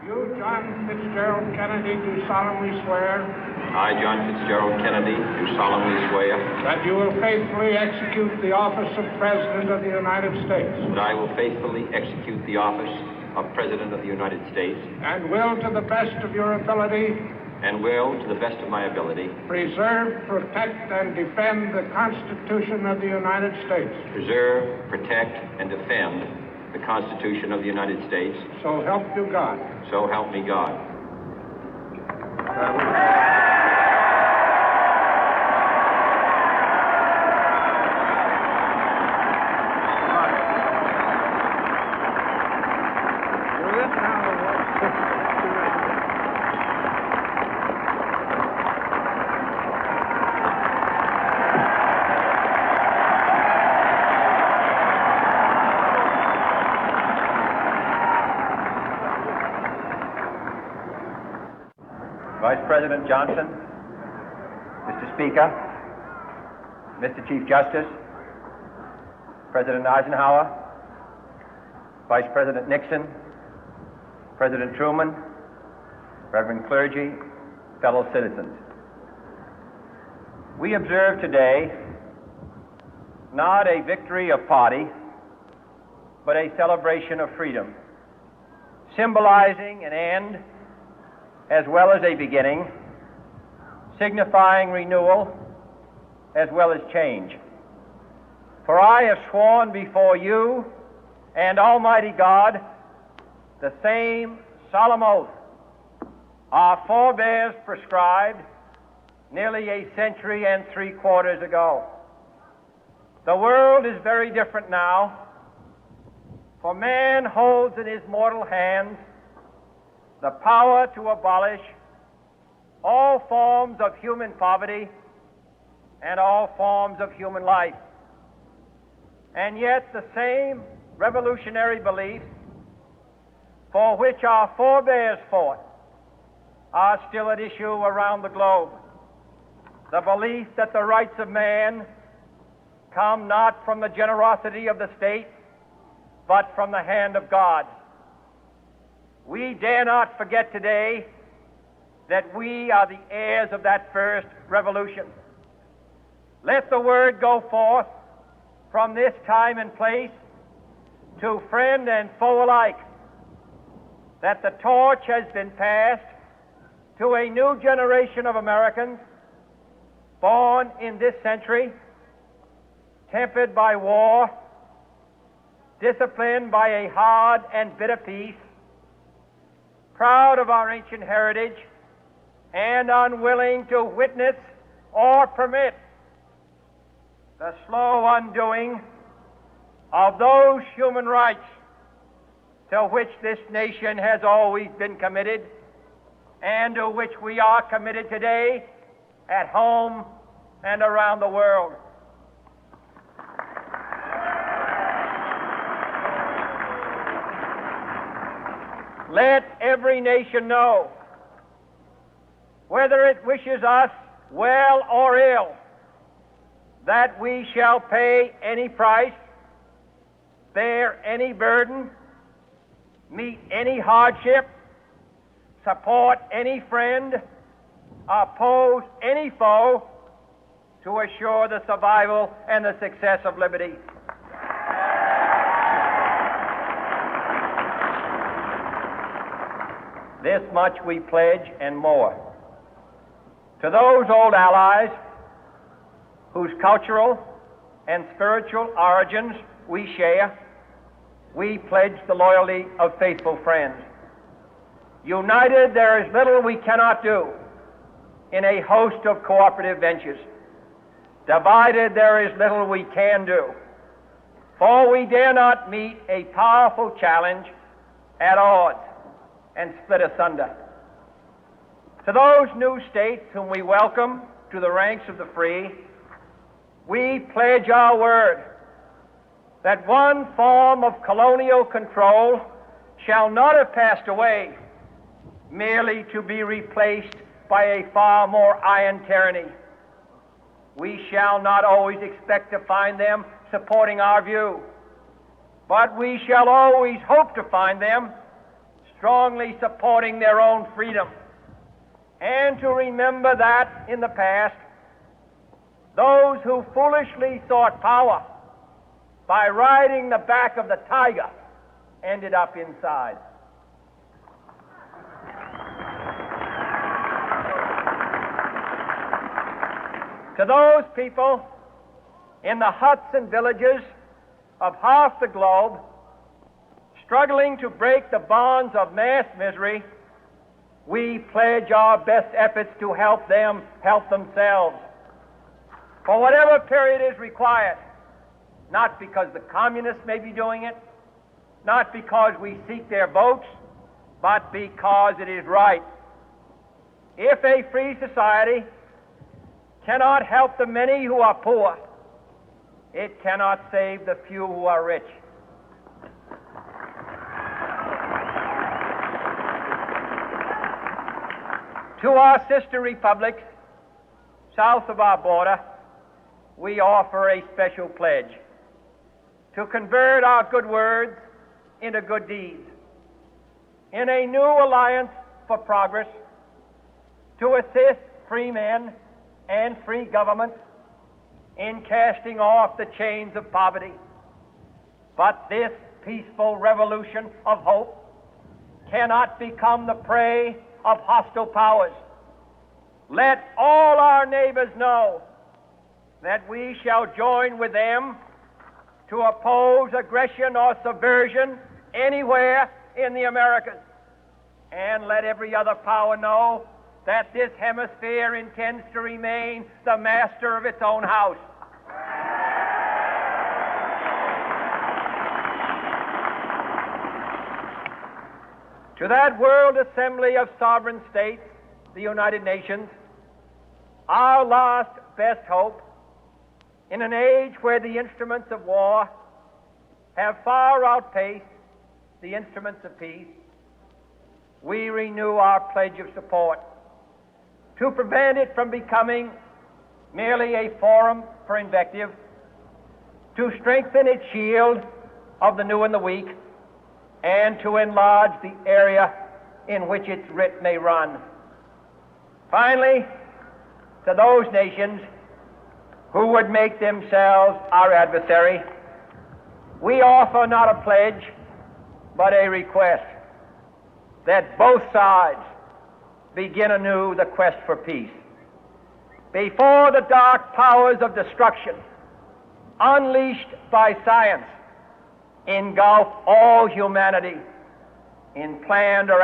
You, John Fitzgerald Kennedy, do solemnly swear I, John Fitzgerald Kennedy, do solemnly swear that you will faithfully execute the office of President of the United States that I will faithfully execute the office of President of the United States and will, to the best of your ability, and will, to the best of my ability, preserve, protect, and defend the Constitution of the United States. preserve, protect, and defend the Constitution of the United States. So help you God. So help me God. Vice President Johnson, Mr. Speaker, Mr. Chief Justice, President Eisenhower, Vice President Nixon, President Truman, Reverend clergy, fellow citizens. We observe today not a victory of party, but a celebration of freedom, symbolizing an end as well as a beginning, signifying renewal as well as change. For I have sworn before you and Almighty God the same solemn oath our forebears prescribed nearly a century and 3/4 ago. The world is very different now, for man holds in his mortal hands the power to abolish all forms of human poverty and all forms of human life. And yet the same revolutionary beliefs for which our forebears fought are still at issue around the globe. The belief that the rights of man come not from the generosity of the state, but from the hand of God. We dare not forget today that we are the heirs of that first revolution. Let the word go forth from this time and place to friend and foe alike that the torch has been passed to a new generation of Americans born in this century, tempered by war, disciplined by a hard and bitter peace, proud of our ancient heritage, and unwilling to witness or permit the slow undoing of those human rights to which this nation has always been committed and to which we are committed today at home and around the world. Let every nation know, whether it wishes us well or ill, that we shall pay any price, bear any burden, meet any hardship, support any friend, oppose any foe to assure the survival and the success of liberty. This much we pledge and more. To those old allies whose cultural and spiritual origins we share, we pledge the loyalty of faithful friends. United, there is little we cannot do in a host of cooperative ventures. Divided, there is little we can do, for we dare not meet a powerful challenge at odds and split asunder. To those new states whom we welcome to the ranks of the free, we pledge our word that one form of colonial control shall not have passed away, merely to be replaced by a far more iron tyranny. We shall not always expect to find them supporting our view, but we shall always hope to find them strongly supporting their own freedom, and to remember that in the past, those who foolishly sought power by riding the back of the tiger ended up inside. To those people in the huts and villages of half the globe struggling to break the bonds of mass misery, we pledge our best efforts to help them help themselves for whatever period is required, not because the communists may be doing it, not because we seek their votes, but because it is right. If a free society cannot help the many who are poor, it cannot save the few who are rich. To our sister republics south of our border, we offer a special pledge to convert our good words into good deeds, in a new alliance for progress, to assist free men and free governments in casting off the chains of poverty. But this peaceful revolution of hope cannot become the prey of hostile powers. Let all our neighbors know that we shall join with them to oppose aggression or subversion anywhere in the Americas. And let every other power know that this hemisphere intends to remain the master of its own house. To that World Assembly of Sovereign States, the United Nations, our last best hope, in an age where the instruments of war have far outpaced the instruments of peace, we renew our pledge of support to prevent it from becoming merely a forum for invective, to strengthen its shield of the new and the weak, and to enlarge the area in which its writ may run. Finally, to those nations who would make themselves our adversary, we offer not a pledge, but a request that both sides begin anew the quest for peace. Before the dark powers of destruction, unleashed by science, engulf all humanity in planned or